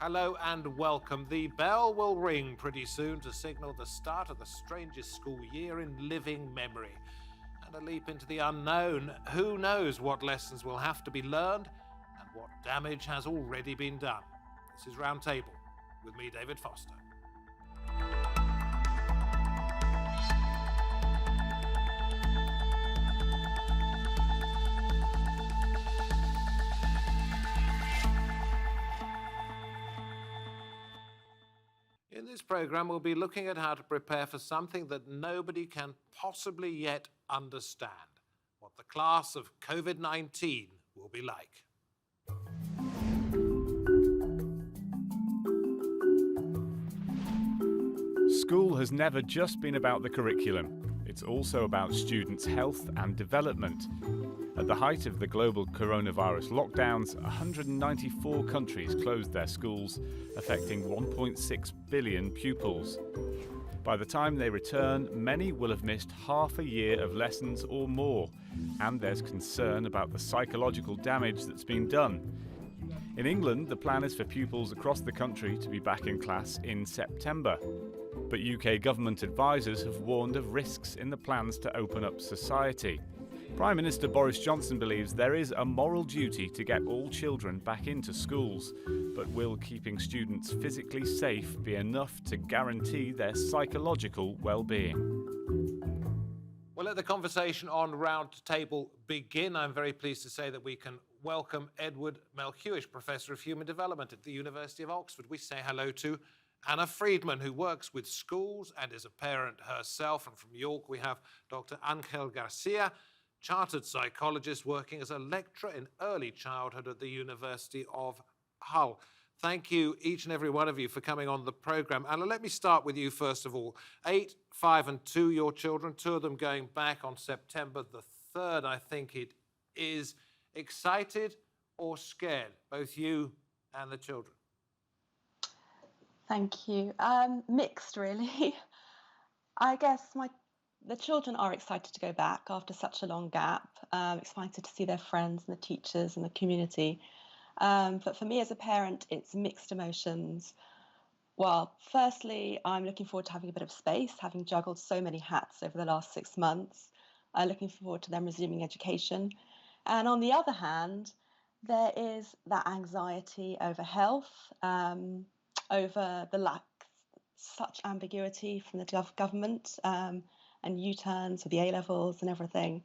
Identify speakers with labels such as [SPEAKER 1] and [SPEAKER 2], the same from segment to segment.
[SPEAKER 1] Hello and welcome. The bell will ring pretty soon to signal the start of the strangest school year in living memory. And a leap into the unknown. Who knows what lessons will have to be learned and what damage has already been done. This is Roundtable with me, David Foster. In this program, we'll be looking at how to prepare for something that nobody can possibly yet understand, what the class of COVID-19 will be like.
[SPEAKER 2] School has never just been about the curriculum. It's also about students' health and development. At the height of the global coronavirus lockdowns, 194 countries closed their schools, affecting 1.6 billion pupils. By the time they return, many will have missed half a year of lessons or more, and there's concern about the psychological damage that's been done. In England, the plan is for pupils across the country to be back in class in September. But UK government advisers have warned of risks in the plans to open up society. Prime Minister Boris Johnson believes there is a moral duty to get all children back into schools, but will keeping students physically safe be enough to guarantee their psychological well-being?
[SPEAKER 1] Well, let the conversation on Roundtable begin. I'm very pleased to say that we can welcome Edward Melhuish, Professor of Human Development at the University of Oxford. We say hello to Anna Friedman, who works with schools and is a parent herself. And from York, we have Dr. Angel Garcia, chartered psychologist working as a lecturer in early childhood at the University of Hull. Thank you, each and every one of you, for coming on the programme. Anna, let me start with you first of all. 8, 5 and 2, your children, 2 of them going back on September the 3rd, I think it is. Excited or scared, both you and the children?
[SPEAKER 3] Thank you. Mixed, really. I guess the children are excited to go back after such a long gap, excited to see their friends and the teachers and the community. But for me as a parent, it's mixed emotions. Well, firstly, I'm looking forward to having a bit of space, having juggled so many hats over the last 6 months. Looking forward to them resuming education. And on the other hand, there is that anxiety over health, over the lack, such ambiguity from the government, and U-turns for the A-levels and everything.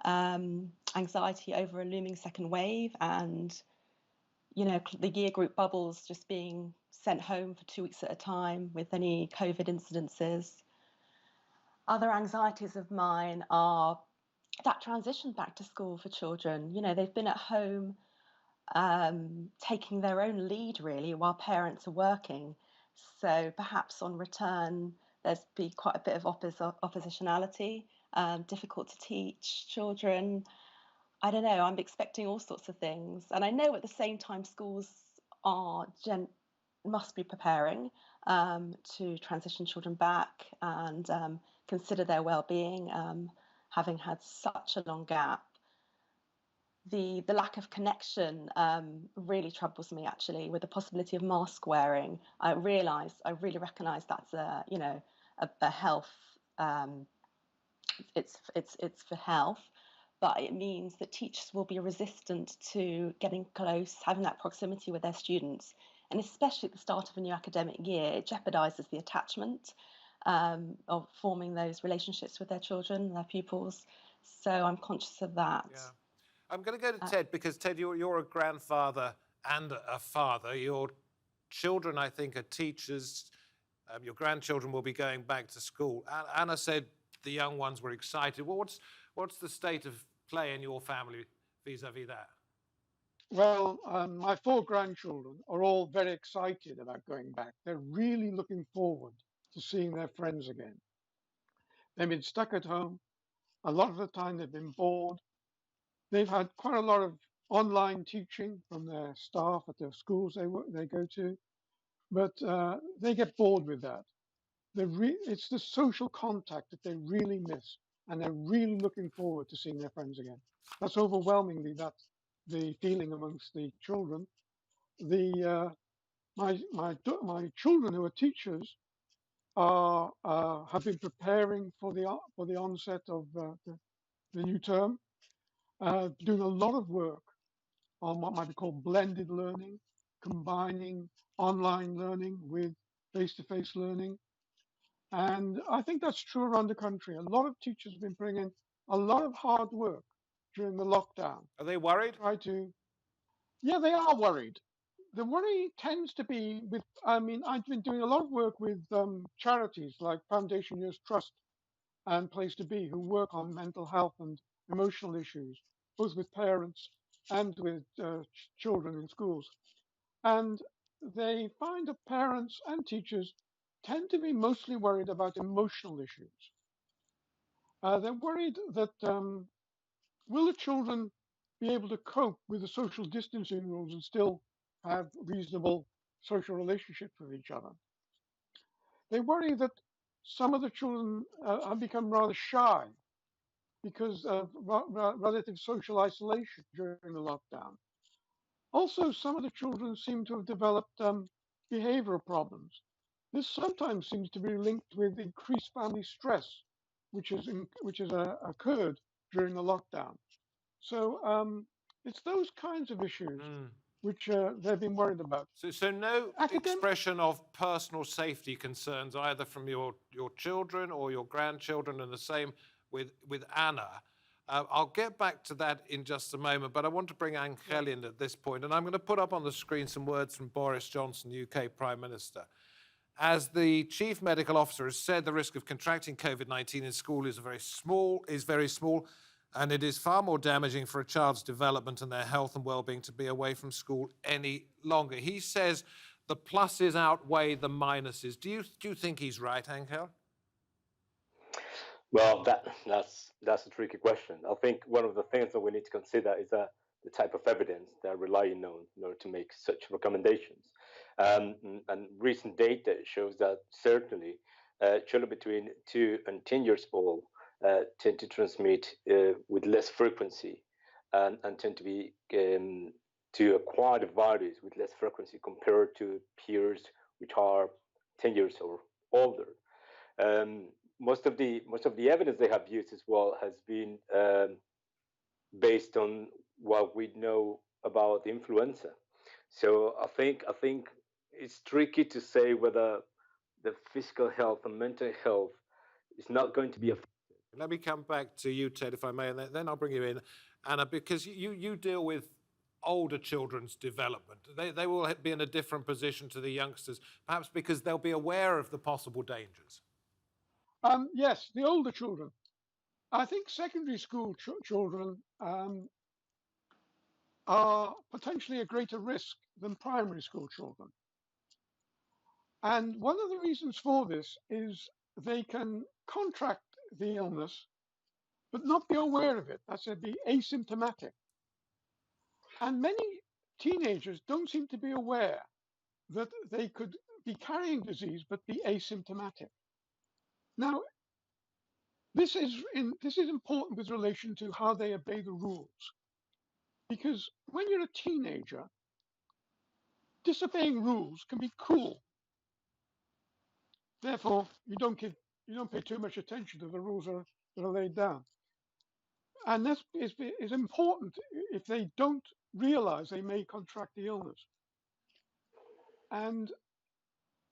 [SPEAKER 3] Anxiety over a looming second wave and, the year group bubbles just being sent home for 2 weeks at a time with any COVID incidences. Other anxieties of mine are that transition back to school for children. They've been at home taking their own lead, really, while parents are working. So perhaps on return, there's be quite a bit of oppositionality, difficult to teach children. I don't know, I'm expecting all sorts of things. And I know at the same time schools must be preparing to transition children back and consider their well-being, having had such a long gap. The lack of connection really troubles me, actually, with the possibility of mask wearing. I really recognise that's a health. It's for health, but it means that teachers will be resistant to getting close, having that proximity with their students, and especially at the start of a new academic year, it jeopardises the attachment of forming those relationships with their children, their pupils. So I'm conscious of that.
[SPEAKER 1] Yeah. I'm going to go to Ted because, Ted, you're a grandfather and a father. Your children, I think, are teachers. Your grandchildren will be going back to school. Anna said the young ones were excited. Well, what's the state of play in your family vis-a-vis that?
[SPEAKER 4] Well, my 4 grandchildren are all very excited about going back. They're really looking forward to seeing their friends again. They've been stuck at home. A lot of the time they've been bored. They've had quite a lot of online teaching from their staff at the schools they go to, but they get bored with that. It's the social contact that they really miss, and they're really looking forward to seeing their friends again. That's overwhelmingly the feeling amongst the children. The my children who are teachers are have been preparing for the onset of the new term, doing a lot of work on what might be called blended learning, combining online learning with face-to-face learning. And I think that's true around the country. A lot of teachers have been putting in a lot of hard work during the lockdown.
[SPEAKER 1] Are they worried?
[SPEAKER 4] Try to, yeah, they are worried. The worry tends to be with, I mean, I've been doing a lot of work with charities like Foundation Years Trust and Place to Be, who work on mental health and emotional issues, both with parents and with children in schools. And they find that parents and teachers tend to be mostly worried about emotional issues. They're worried that will the children be able to cope with the social distancing rules and still have reasonable social relationships with each other? They worry that some of the children have become rather shy because of relative social isolation during the lockdown. Also, some of the children seem to have developed behavioral problems. This sometimes seems to be linked with increased family stress, which has occurred during the lockdown. So it's those kinds of issues which they've been worried about.
[SPEAKER 1] So no
[SPEAKER 4] Academic,
[SPEAKER 1] expression of personal safety concerns either from your children or your grandchildren, and the same with Anna. I'll get back to that in just a moment, but I want to bring Angel in at this point, and I'm going to put up on the screen some words from Boris Johnson, UK Prime Minister. As the Chief Medical Officer has said, the risk of contracting COVID-19 in school is very small, and it is far more damaging for a child's development and their health and well-being to be away from school any longer. He says the pluses outweigh the minuses. Do you think he's right, Angel?
[SPEAKER 5] Well, that's a tricky question. I think one of the things that we need to consider is the type of evidence they're relying on in order to make such recommendations. And recent data shows that certainly children between 2 and 10 years old tend to transmit with less frequency and tend to be to acquire the virus with less frequency compared to peers which are 10 years or older. Most of the evidence they have used as well has been based on what we know about influenza. So I think it's tricky to say whether the physical health and mental health is not going to be affected.
[SPEAKER 1] Let me come back to you, Ted, if I may, and then I'll bring you in, Anna, because you deal with older children's development. They will be in a different position to the youngsters, perhaps because they'll be aware of the possible dangers.
[SPEAKER 4] Yes, the older children. I think secondary school children are potentially a greater risk than primary school children. And one of the reasons for this is they can contract the illness, but not be aware of it. That's be asymptomatic. And many teenagers don't seem to be aware that they could be carrying disease, but be asymptomatic. Now, this is important with relation to how they obey the rules. Because when you're a teenager, disobeying rules can be cool. Therefore, you don't pay too much attention to the rules that are laid down. And that is important if they don't realize they may contract the illness. And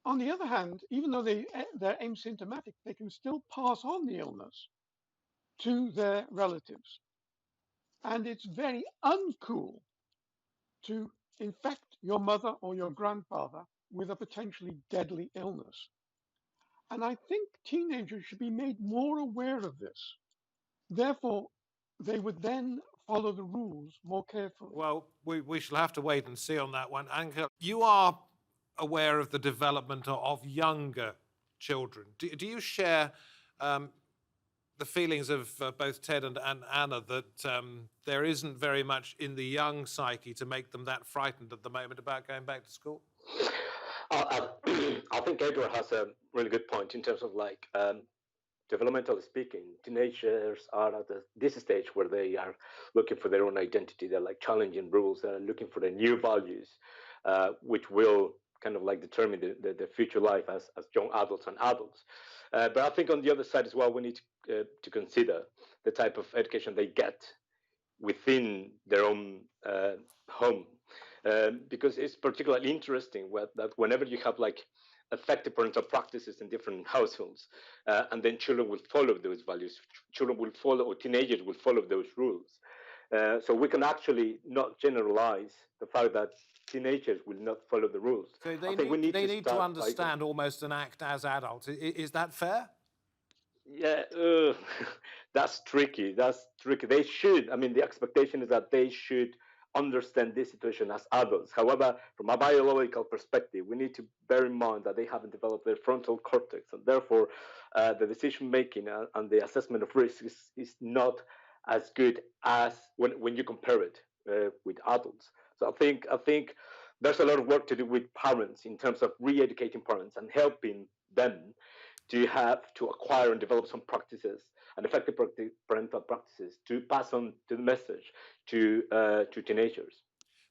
[SPEAKER 4] on the other hand, even though they're asymptomatic, they can still pass on the illness to their relatives. And it's very uncool to infect your mother or your grandfather with a potentially deadly illness. And I think teenagers should be made more aware of this. Therefore, they would then follow the rules more carefully.
[SPEAKER 1] Well, we shall have to wait and see on that one. Angel, you are aware of the development of younger children. Do you share the feelings of both Ted and Anna that there isn't very much in the young psyche to make them that frightened at the moment about going back to school?
[SPEAKER 5] I think Edward has a really good point in terms of developmentally speaking, teenagers are at this stage where they are looking for their own identity. They're challenging rules. They're looking for the new values, which will kind of like determine the future life as young adults and adults. But I think on the other side as well, we need to consider the type of education they get within their own home, because it's particularly interesting that whenever you have like effective parental practices in different households, and then children will follow those values, children will follow, or teenagers will follow those rules. So we can actually not generalize the fact that teenagers will not follow the rules.
[SPEAKER 1] So
[SPEAKER 5] I think we need
[SPEAKER 1] they
[SPEAKER 5] to
[SPEAKER 1] need to
[SPEAKER 5] start
[SPEAKER 1] understand almost and act as adults. Is that fair?
[SPEAKER 5] Yeah, that's tricky. That's tricky. They should. I mean, the expectation is that they should understand this situation as adults. However, from a biological perspective, we need to bear in mind that they haven't developed their frontal cortex, and therefore, the decision making and the assessment of risk is not as good as when you compare it with adults. So I think there's a lot of work to do with parents in terms of re-educating parents and helping them to acquire and develop some practices and effective parental practices to pass on to the message to teenagers.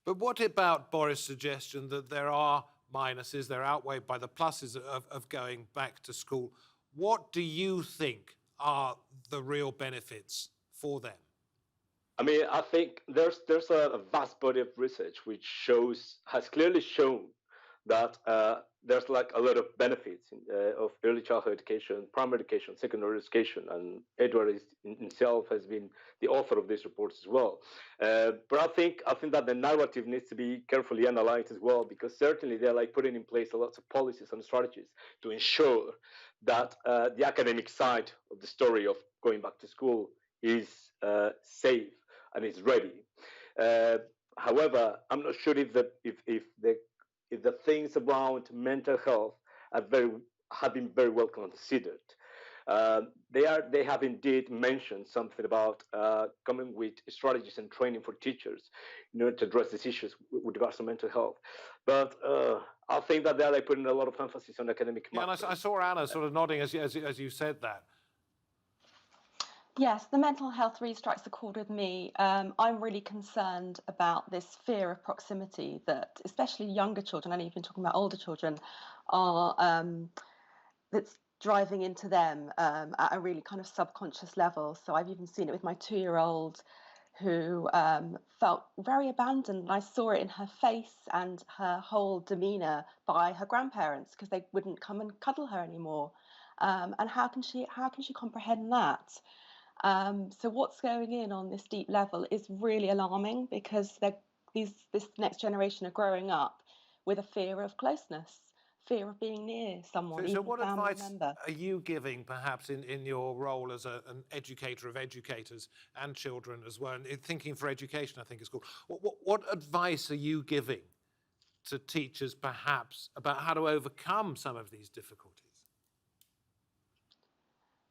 [SPEAKER 1] But what about Boris' suggestion that there are minuses, they're outweighed by the pluses of going back to school? What do you think are the real benefits for them?
[SPEAKER 5] I mean, I think there's a vast body of research which has clearly shown that there's like a lot of benefits of early childhood education, primary education, secondary education, and Edward himself has been the author of these reports as well. But I think that the narrative needs to be carefully analyzed as well, because certainly they're like putting in place a lot of policies and strategies to ensure that the academic side of the story of going back to school is safe and is ready. However, I'm not sure if the things around mental health have been very well considered. They have indeed mentioned something about coming with strategies and training for teachers in order to address these issues with regards to mental health. But I think that they're like putting a lot of emphasis on academic matters.
[SPEAKER 1] Yeah, and I saw Anna sort of nodding as you said that.
[SPEAKER 3] Yes, the mental health really strikes a chord with me. I'm really concerned about this fear of proximity that especially younger children, I know you've been talking about older children, are that's driving into them at a really kind of subconscious level. So I've even seen it with my 2-year-old who felt very abandoned. I saw it in her face and her whole demeanour by her grandparents because they wouldn't come and cuddle her anymore. And how can she comprehend that? So what's going on this deep level is really alarming because this next generation are growing up with a fear of closeness, fear of being near someone,
[SPEAKER 1] So
[SPEAKER 3] even
[SPEAKER 1] what
[SPEAKER 3] a family
[SPEAKER 1] advice
[SPEAKER 3] member.
[SPEAKER 1] are you giving, perhaps, in your role as an educator of educators and children as well, and Thinking for Education, I think it's called. What advice are you giving to teachers, perhaps, about how to overcome some of these difficulties?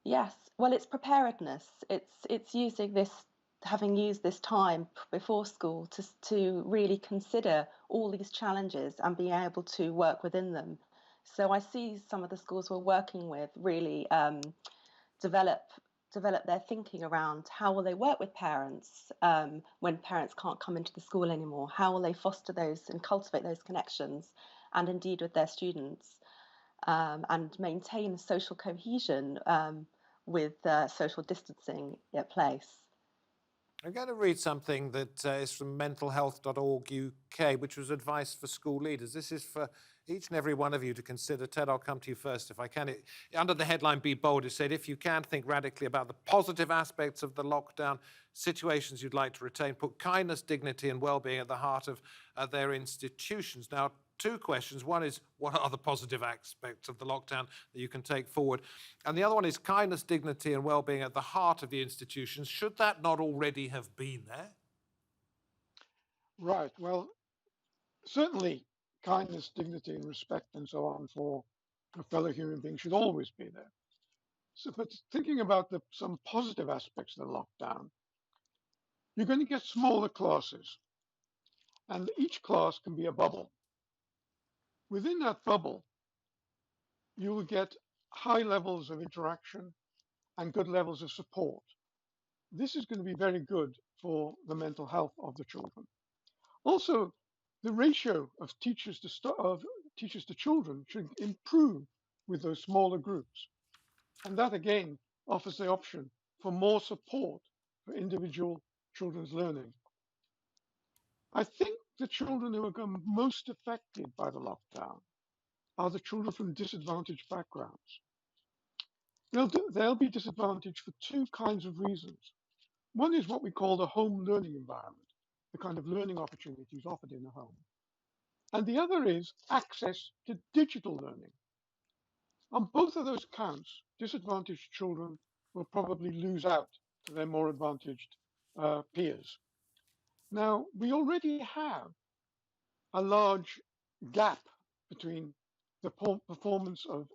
[SPEAKER 3] Yes, well, it's preparedness. It's using this, having used this time before school to really consider all these challenges and being able to work within them. So I see some of the schools we're working with really develop their thinking around how will they work with parents when parents can't come into the school anymore. How will they foster those and cultivate those connections, and indeed with their students, and maintain social cohesion with social distancing at place.
[SPEAKER 1] I'm going to read something that is from mentalhealth.org UK, which was advice for school leaders. This is for each and every one of you to consider. Ted, I'll come to you first if I can. Under the headline, Be Bold, it said, if you can, think radically about the positive aspects of the lockdown, situations you'd like to retain, put kindness, dignity and well-being at the heart of their institutions. Now, 2 questions. One is, what are the positive aspects of the lockdown that you can take forward? And the other one is kindness, dignity and well-being at the heart of the institutions. Should that not already have been there?
[SPEAKER 4] Right. Well, certainly kindness, dignity, and respect, and so on for a fellow human being should always be there. So, but thinking about some positive aspects of the lockdown, you're going to get smaller classes, and each class can be a bubble. Within that bubble, you will get high levels of interaction and good levels of support. This is going to be very good for the mental health of the children. Also, the ratio of teachers to teaches the children should improve with those smaller groups. And that again offers the option for more support for individual children's learning. I think the children who are most affected by the lockdown are the children from disadvantaged backgrounds. They'll be disadvantaged for two kinds of reasons. One is what we call the home learning environment, the kind of learning opportunities offered in the home. And the other is access to digital learning. On both of those counts, disadvantaged children will probably lose out to their more advantaged peers. Now, we already have a large gap between the performance of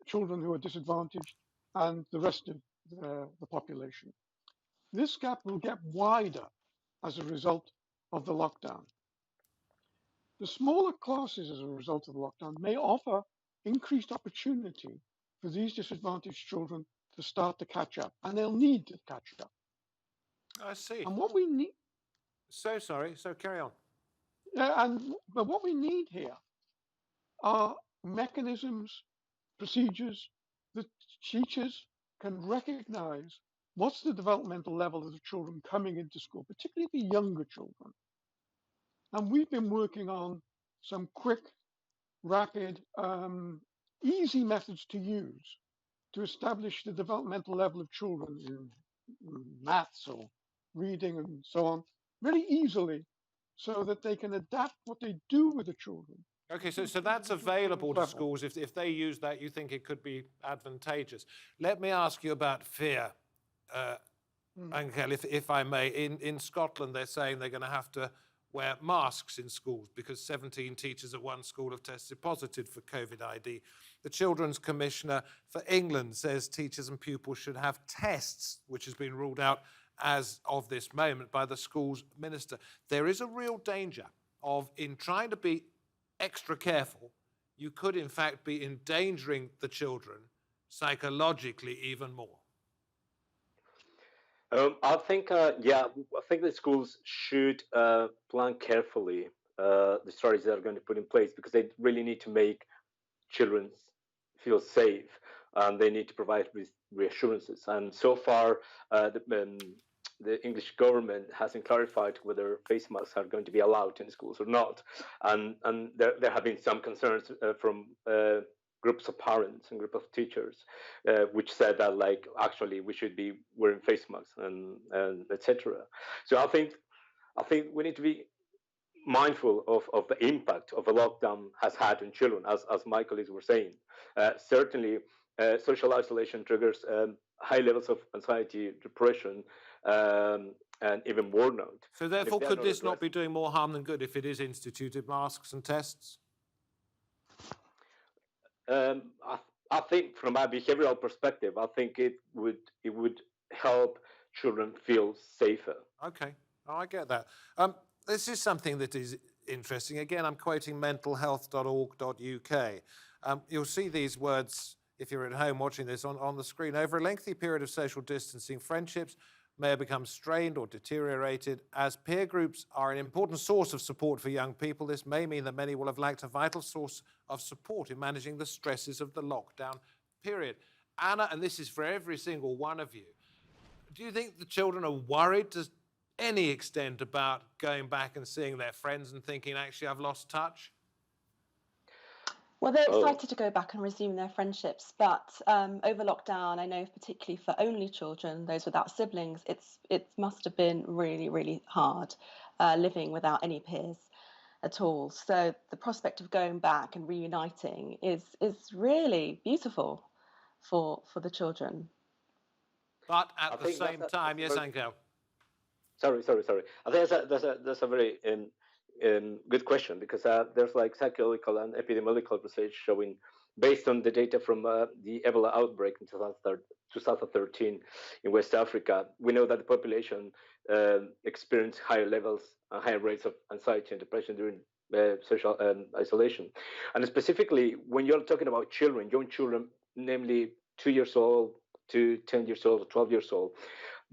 [SPEAKER 4] children who are disadvantaged and the rest of the population. This gap will get wider as a result of the lockdown. The smaller classes as a result of the lockdown may offer increased opportunity for these disadvantaged children to start to catch up, and they'll need to catch up.
[SPEAKER 1] I see.
[SPEAKER 4] And what we need,
[SPEAKER 1] So sorry. So carry on.
[SPEAKER 4] but what we need here are mechanisms, procedures that teachers can recognize what's the developmental level of the children coming into school, particularly the younger children. And we've been working on some quick, rapid, easy methods to use to establish the developmental level of children in maths or reading and so on very easily so that they can adapt what they do with the children.
[SPEAKER 1] Okay, so that's available to schools. If they use that, you think it could be advantageous. Let me ask you about fear, Angel, if I may. In Scotland, they're saying they're going to have to wear masks in schools because 17 teachers at one school have tested positive for COVID-19. The Children's Commissioner for England says teachers and pupils should have tests, which has been ruled out as of this moment by the school's minister. There is a real danger of, in trying to be extra careful, you could in fact be endangering the children psychologically even more.
[SPEAKER 5] I think, I think the schools should plan carefully the strategies that are going to put in place because they really need to make children feel safe and they need to provide reassurances. And so far, the English government hasn't clarified whether face masks are going to be allowed in schools or not. And there have been some concerns from groups of parents and group of teachers, which said that actually we should be wearing face masks and etc. So I think we need to be mindful of the impact of a lockdown has had on children, as my colleagues were saying. Certainly, social isolation triggers high levels of anxiety, depression, and even burnout.
[SPEAKER 1] So therefore, could this not be doing more harm than good if it is instituted masks and tests?
[SPEAKER 5] I think from a behavioral perspective, I think it would help children feel safer.
[SPEAKER 1] Okay, I get that. This is something that is interesting. Again, I'm quoting mentalhealth.org.uk. You'll see these words, if you're at home watching this, on the screen. Over a lengthy period of social distancing, friendships may have become strained or deteriorated. As peer groups are an important source of support for young people, this may mean that many will have lacked a vital source of support in managing the stresses of the lockdown period. Anna, and this is for every single one of you, do you think the children are worried to any extent about going back and seeing their friends and thinking, actually, I've lost touch?
[SPEAKER 3] Well, they're excited to go back and resume their friendships, but over lockdown, I know particularly for only children, those without siblings, it must have been really, really hard living without any peers at all. So the prospect of going back and reuniting is really beautiful for the children.
[SPEAKER 1] But at the same time, yes, Angel.
[SPEAKER 5] Sorry. I think that's a very good question because there's psychological and epidemiological research showing, based on the data from the Ebola outbreak in 2013 in West Africa, we know that the population experienced higher rates of anxiety and depression during social isolation. And specifically, when you're talking about children, young children, namely 2 years old to 10 years old or 12 years old,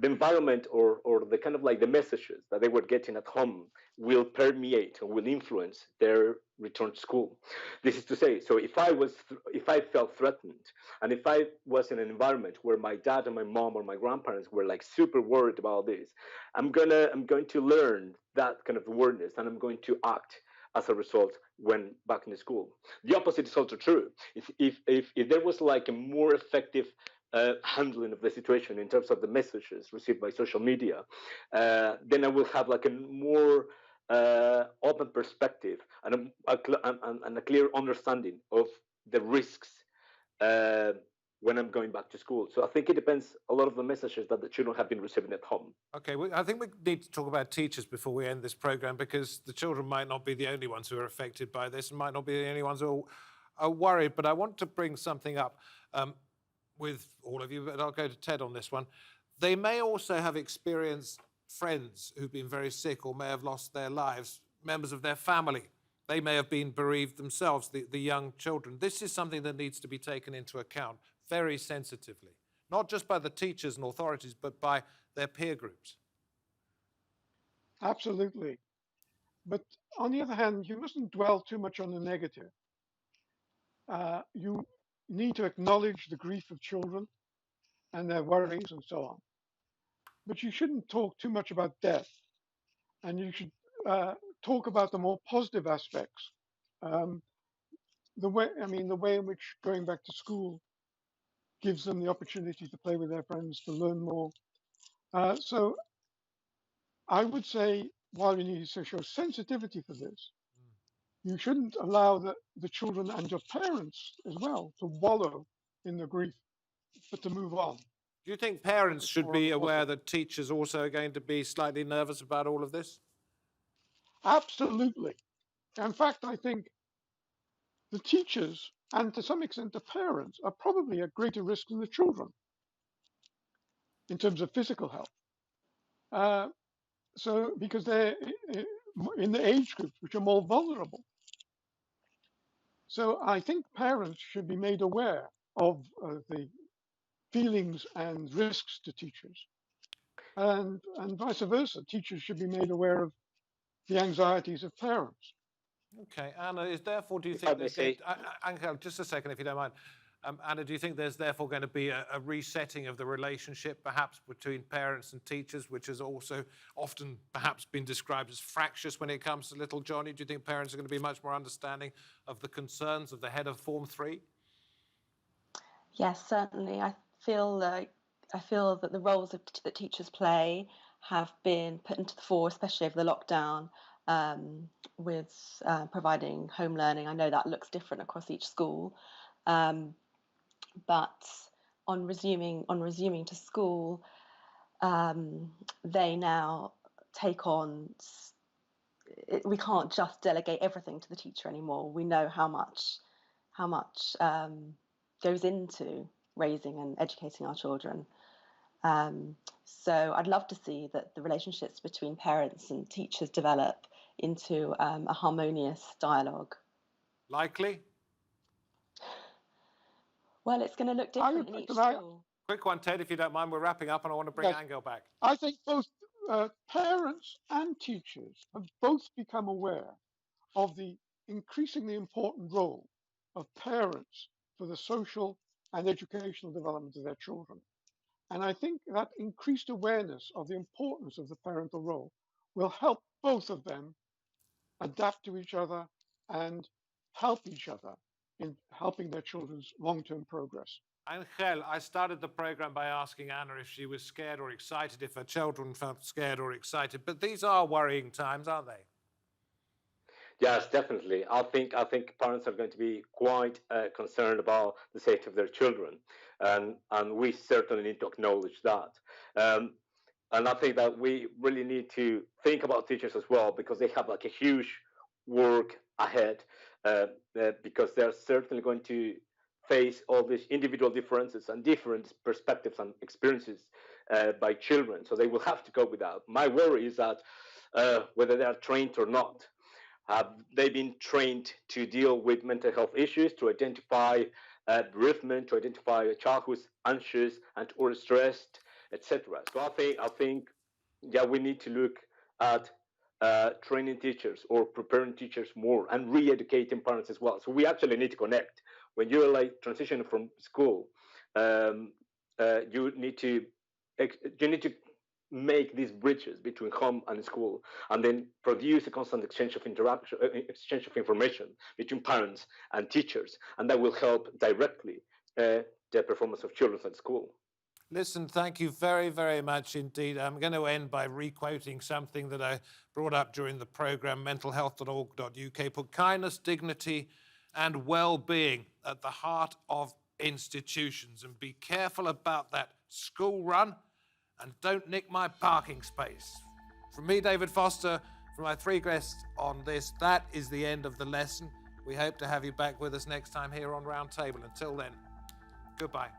[SPEAKER 5] the environment or the kind of the messages that they were getting at home will permeate and will influence their return to school. This is to say, so if I felt threatened, and if I was in an environment where my dad and my mom or my grandparents were like super worried about this, I'm going to learn that kind of awareness, and I'm going to act as a result when back in the school. The opposite is also true. If there was like a more effective handling of the situation in terms of the messages received by social media, then I will have like a more open perspective and a clear understanding of the risks uh, when I'm going back to school. So I think it depends a lot of the messages that the children have been receiving at home.
[SPEAKER 1] Okay, well, I think we need to talk about teachers before we end this program, because the children might not be the only ones who are affected by this and might not be the only ones who are worried. But I want to bring something up with all of you, but I'll go to Ted on this one. They may also have experienced friends who've been very sick or may have lost their lives, members of their family. They may have been bereaved themselves, the young children. This is something that needs to be taken into account very sensitively, not just by the teachers and authorities, but by their peer groups.
[SPEAKER 4] Absolutely. But on the other hand, you mustn't dwell too much on the negative. You need to acknowledge the grief of children and their worries and so on. But you shouldn't talk too much about death, and you should talk about the more positive aspects. The way in which going back to school gives them the opportunity to play with their friends, to learn more. So I would say, while you need to show sensitivity for this, you shouldn't allow the children and your parents as well to wallow in the grief, but to move on.
[SPEAKER 1] Do you think parents should be aware that teachers also are going to be slightly nervous about all of this?
[SPEAKER 4] Absolutely. In fact, I think the teachers and to some extent the parents are probably at greater risk than the children in terms of physical health. So because they're in the age groups which are more vulnerable. So I think parents should be made aware of the feelings and risks to teachers, and vice versa. Teachers should be made aware of the anxieties of parents.
[SPEAKER 1] Okay, Anna, is therefore, do you think Angel, just a second, if you don't mind. Anna, do you think there's therefore going to be a resetting of the relationship, perhaps between parents and teachers, which has also often perhaps been described as fractious when it comes to little Johnny? Do you think parents are going to be much more understanding of the concerns of the head of Form 3?
[SPEAKER 3] Yes, certainly. I feel that the roles that teachers play have been put into the fore, especially over the lockdown, with providing home learning. I know that looks different across each school, but on resuming to school, they now take on. We can't just delegate everything to the teacher anymore. We know how much goes into raising and educating our children. So I'd love to see that the relationships between parents and teachers develop into a harmonious dialogue.
[SPEAKER 1] Likely?
[SPEAKER 3] Well, it's going to look different in each school.
[SPEAKER 1] Quick one, Ted, if you don't mind. We're wrapping up and I want to bring Angel back.
[SPEAKER 4] I think both parents and teachers have both become aware of the increasingly important role of parents for the social and educational development of their children. And I think that increased awareness of the importance of the parental role will help both of them adapt to each other and help each other in helping their children's long-term progress.
[SPEAKER 1] Angel, I started the program by asking Anna if she was scared or excited, if her children felt scared or excited. But these are worrying times, aren't they?
[SPEAKER 5] Yes, definitely. I think parents are going to be quite concerned about the safety of their children, and we certainly need to acknowledge that. And I think that we really need to think about teachers as well, because they have like a huge work ahead, because they're certainly going to face all these individual differences and different perspectives and experiences by children. So they will have to cope with that. My worry is that whether they are trained or not, have they been trained to deal with mental health issues, to identify bereavement, to identify a child who's anxious and or stressed, etc. So I think, yeah, we need to look at training teachers or preparing teachers more and re-educating parents as well. So we actually need to connect. When you're like transitioning from school, you need to make these bridges between home and school, and then produce a constant exchange of information between parents and teachers, and that will help directly the performance of children at school.
[SPEAKER 1] Listen, thank you very, very much indeed. I'm going to end by re-quoting something that I brought up during the programme, mentalhealth.org.uk. Put kindness, dignity and well-being at the heart of institutions, and be careful about that school run, and don't nick my parking space. From me, David Foster, from my three guests on this, that is the end of the lesson. We hope to have you back with us next time here on Roundtable. Until then, goodbye.